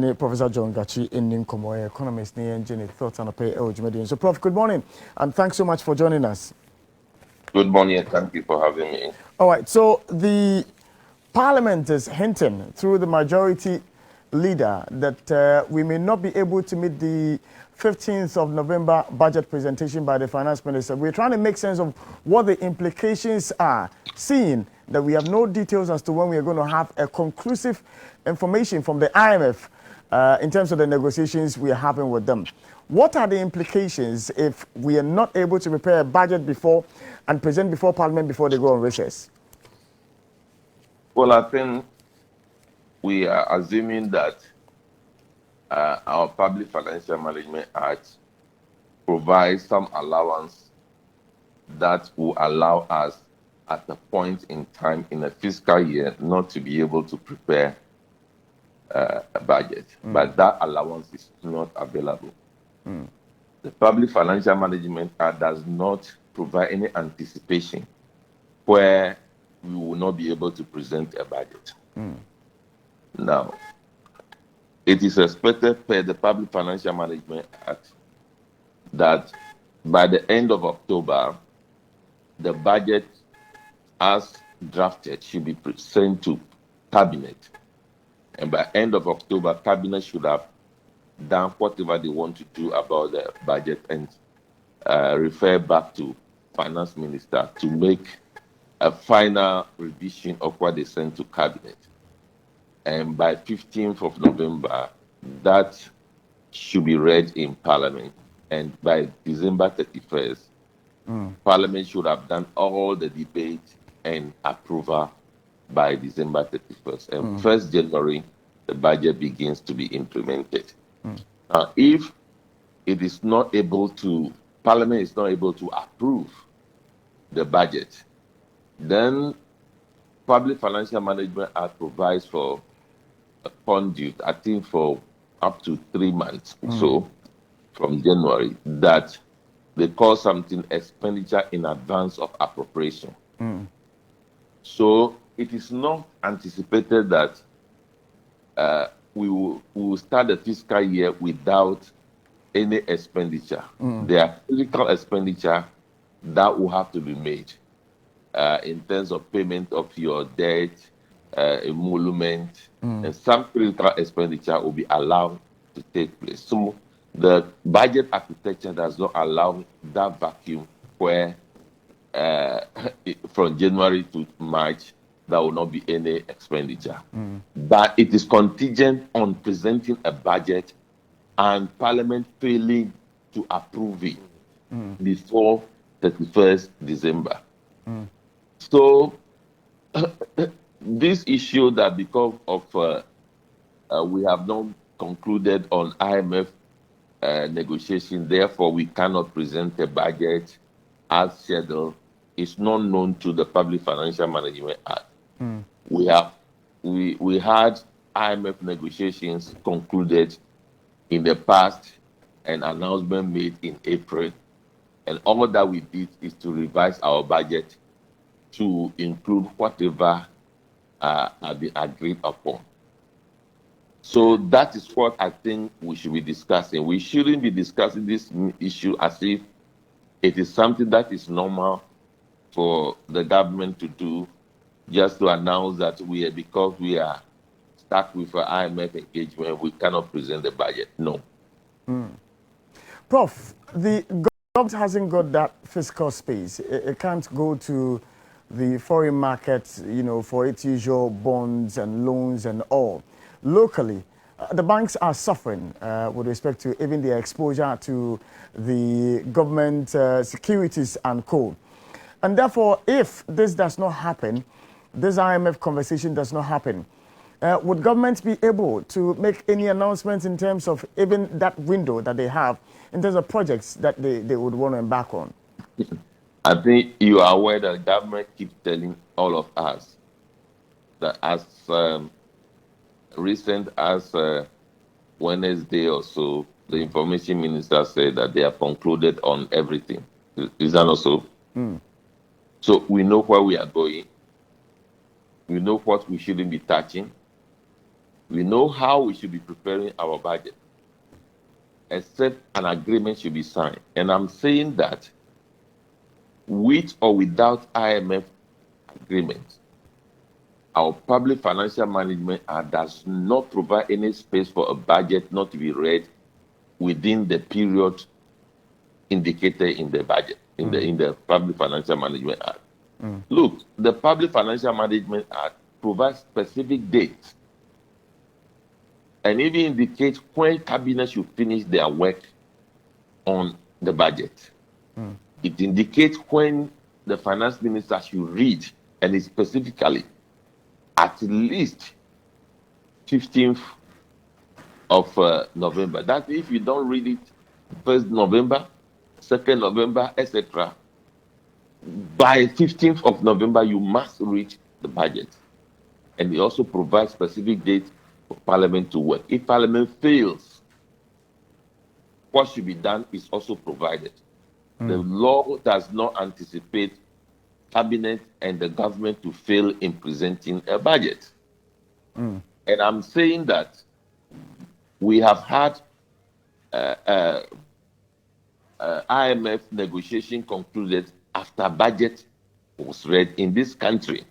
Many Professor John Gachi in Ninkomo, economist, Jenny thoughts on a pay Jumedian. So, Prof, good morning, and thanks so much for joining us. Good morning, and thank you for having me. All right, so the Parliament is hinting through the majority leader that we may not be able to meet the 15th of November budget presentation by the finance minister. We're trying to make sense of what the implications are, seeing that we have no details as to when we are going to have a conclusive information from the IMF in terms of the negotiations we are having with them. What are the implications if we are not able to prepare a budget before and present before Parliament before they go on recess? Well, I think we are assuming that our Public Financial Management Act provides some allowance that will allow us at a point in time in a fiscal year not to be able to prepare a budget. But that allowance is not available. The Public Financial Management Act does not provide any anticipation where we will not be able to present a budget. Now, it is expected per the Public Financial Management Act that by the end of October, the budget as drafted should be sent to Cabinet. And by end of October, Cabinet should have done whatever they want to do about the budget and refer back to Finance Minister to make a final revision of what they sent to Cabinet. And by 15th of November, that should be read in Parliament. And by December 31st, Parliament should have done all the debate and approval by December 31st. And 1st January, the budget begins to be implemented. Now, if it is not able to, Parliament is not able to approve the budget, then Public Financial Management Act provides for a conduit, I think for up to 3 months or so, from January, that they call something expenditure in advance of appropriation. So it is not anticipated that we will start the fiscal year without any expenditure. There are physical expenditure that will have to be made in terms of payment of your debt, emolument, and some critical expenditure will be allowed to take place. So the budget architecture does not allow that vacuum where from January to March, there will not be any expenditure. But it is contingent on presenting a budget and Parliament failing to approve it before 31st December. So this issue that because of we have not concluded on IMF negotiation, therefore we cannot present a budget as scheduled, is not known to the Public Financial Management Act. We had IMF negotiations concluded in the past, an announcement made in April, and all that we did is to revise our budget to include whatever had been agreed upon. So that is what I think we should be discussing. We shouldn't be discussing this issue as if it is something that is normal for the government to do, just to announce that because we are stuck with our IMF engagement, we cannot present the budget. No. Prof, the government hasn't got that fiscal space. It can't go to the foreign markets, for its usual bonds and loans and all. Locally, the banks are suffering with respect to even their exposure to the government securities and co. And therefore, if this does not happen, this IMF conversation does not happen, would government be able to make any announcements in terms of even that window that they have in terms of projects that they would want to embark on? I think you are aware that the government keeps telling all of us that as recent as Wednesday or so, the information minister said that they have concluded on everything. Is that not so? So we know where we are going. We know what we shouldn't be touching. We know how we should be preparing our budget, except an agreement should be signed. And I'm saying that with or without IMF agreement, our public financial management does not provide any space for a budget not to be read within the period indicated in the budget, in the Public Financial Management Act. Look, the Public Financial Management Act provides specific dates and even indicates when cabinet should finish their work on the budget. It indicates when the finance minister should read, and it's specifically at least 15th of November. That if you don't read it 1st November, 2nd November, etc., by 15th of November, you must read the budget. And it also provides specific dates for Parliament to work. If Parliament fails, what should be done is also provided. The law does not anticipate Cabinet and the government to fail in presenting a budget. And I'm saying that we have had IMF negotiation concluded after budget was read in this country.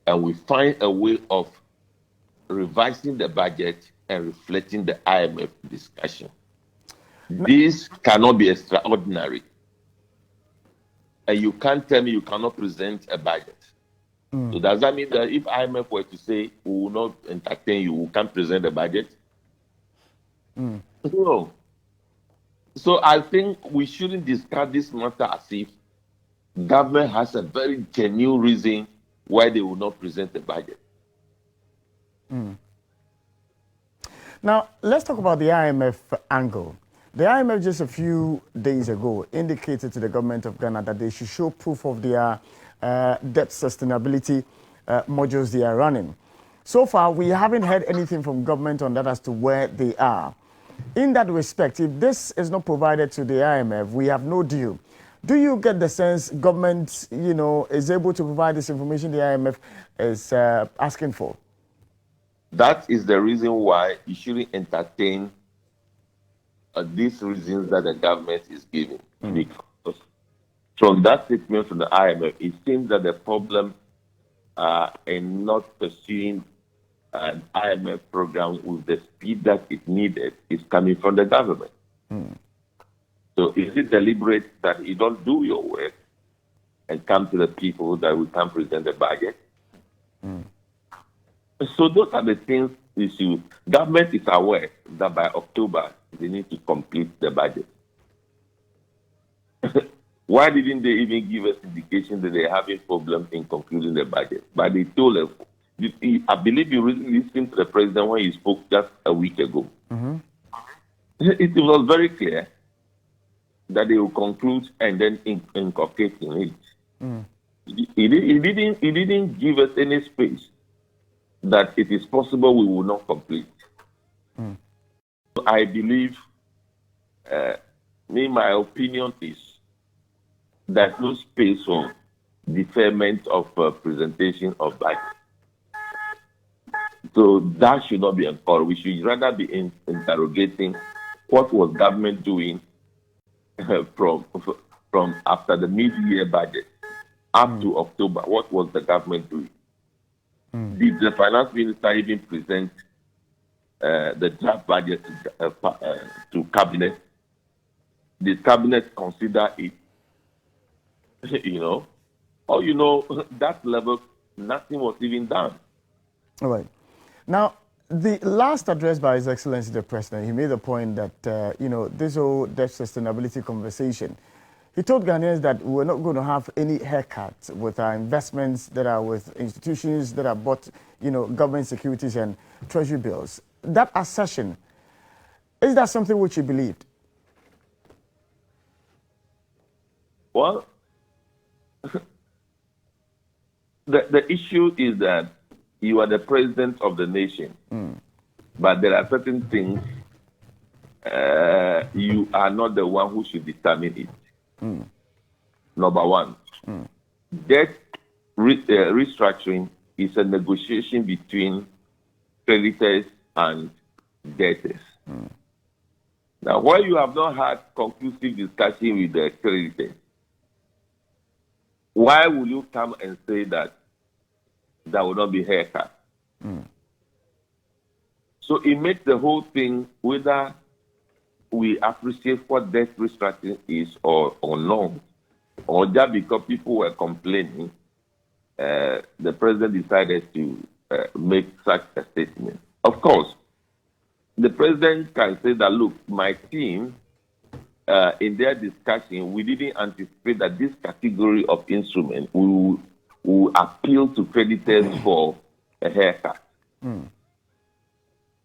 And we find a way of revising the budget and reflecting the IMF discussion. This cannot be extraordinary. And you can't tell me you cannot present a budget. So does that mean that if IMF were to say, we will not entertain you, we can't present a budget? No. So I think we shouldn't discuss this matter as if government has a very genuine reason why they will not present the budget. Now, let's talk about the IMF angle. The IMF just a few days ago indicated to the government of Ghana that they should show proof of their debt sustainability modules they are running. So far, we haven't heard anything from government on that as to where they are. In that respect, if this is not provided to the IMF, we have no deal. Do you get the sense government, is able to provide this information the IMF is asking for? That is the reason why you shouldn't entertain these reasons that the government is giving. Because from that statement from the IMF, it seems that the problem in not pursuing an IMF program with the speed that it needed is coming from the government. So is it deliberate that you don't do your work and come to the people that we can present the budget? So those are the things issue. Government is aware that by October they need to complete the budget. Why didn't they even give us indication that they're having problems in concluding the budget? But they told us, I believe you really listened to the president when he spoke just a week ago. It was very clear that they will conclude and then incorporate in it. He didn't give us any space that it is possible we will not complete. I believe, my opinion is there's no space for deferment of presentation of budget. So that should not be encouraged. We should rather be interrogating what was government doing from after the mid-year budget up to October. What was the government doing? Did the finance minister even present the draft budget to cabinet? Did cabinet consider it? That level, nothing was even done. All right. Now, the last address by His Excellency the President, he made the point that, this whole debt sustainability conversation, he told Ghanaians that we're not going to have any haircuts with our investments that are with institutions that are bought, government securities and treasury bills. That assertion, is that something which you believed? Well, the issue is that you are the president of the nation, but there are certain things you are not the one who should determine it. Number one, debt restructuring is a negotiation between creditors and debtors. Now, while you have not had conclusive discussion with the creditors, why will you come and say that there will not be haircut? So it makes the whole thing, whether we appreciate what debt restructuring is or not, or just because people were complaining, the president decided to make such a statement. Of course, the president can say that, look, my team, in their discussion, we didn't anticipate that this category of instrument will appeal to creditors for a haircut.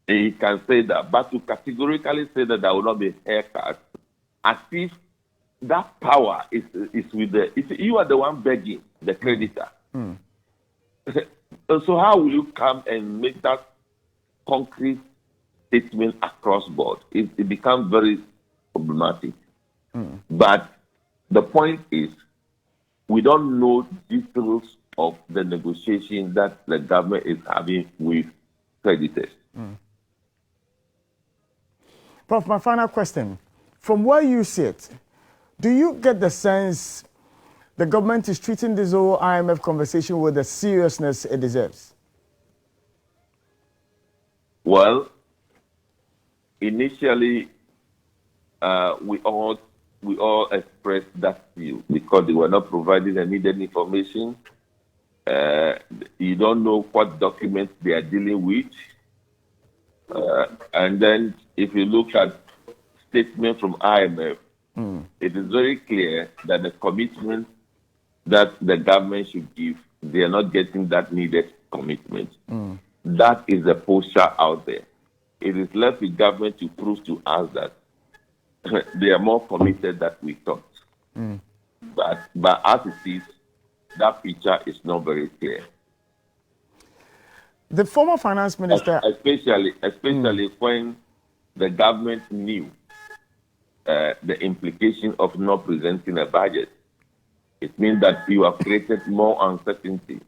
He can say that, but to categorically say that there will not be haircut, as if that power is with you are the one begging the creditor. So how will you come and make that concrete statement across board? It becomes very problematic. But the point is, we don't know details of the negotiation that the government is having with creditors. Prof, my final question. From where you sit, do you get the sense the government is treating this whole IMF conversation with the seriousness it deserves? Well, initially, we all expressed that view because they were not providing the needed information. You don't know what documents they are dealing with. And then if you look at statement from IMF, it is very clear that the commitment that the government should give, they are not getting that needed commitment. That is the posture out there. It is left with government to prove to us that they are more committed than we thought. But as it is, that picture is not very clear. The former finance minister... Especially when the government knew the implication of not presenting a budget. It means that you have created more uncertainty.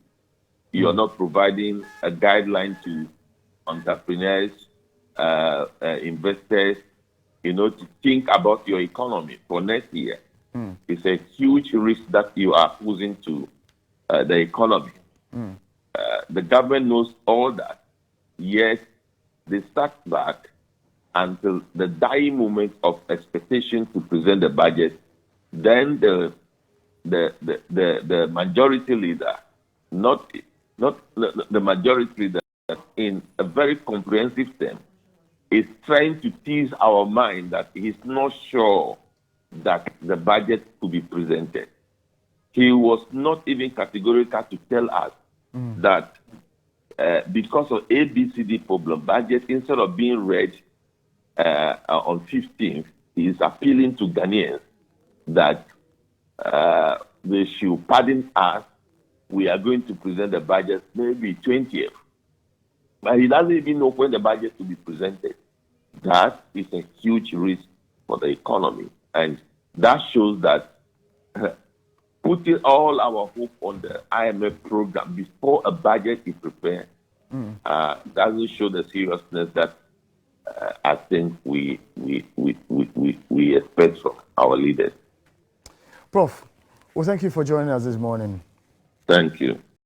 You are not providing a guideline to entrepreneurs, investors, to think about your economy for next year. It's a huge risk that you are posing to the economy. The government knows all that. Yes, they sat back until the dying moment of expectation to present the budget. Then the majority leader, not the majority leader, in a very comprehensive term, is trying to tease our mind that he's not sure that the budget could be presented. He was not even categorical to tell us that because of ABCD problem, budget, instead of being read on 15th, he is appealing to Ghanaians that they should pardon us. We are going to present the budget maybe 20th. But he doesn't even know when the budget will be presented. That is a huge risk for the economy. And that shows that putting all our hope on the IMF program before a budget is prepared doesn't show the seriousness that I think we expect from our leaders. Prof, well, thank you for joining us this morning. Thank you.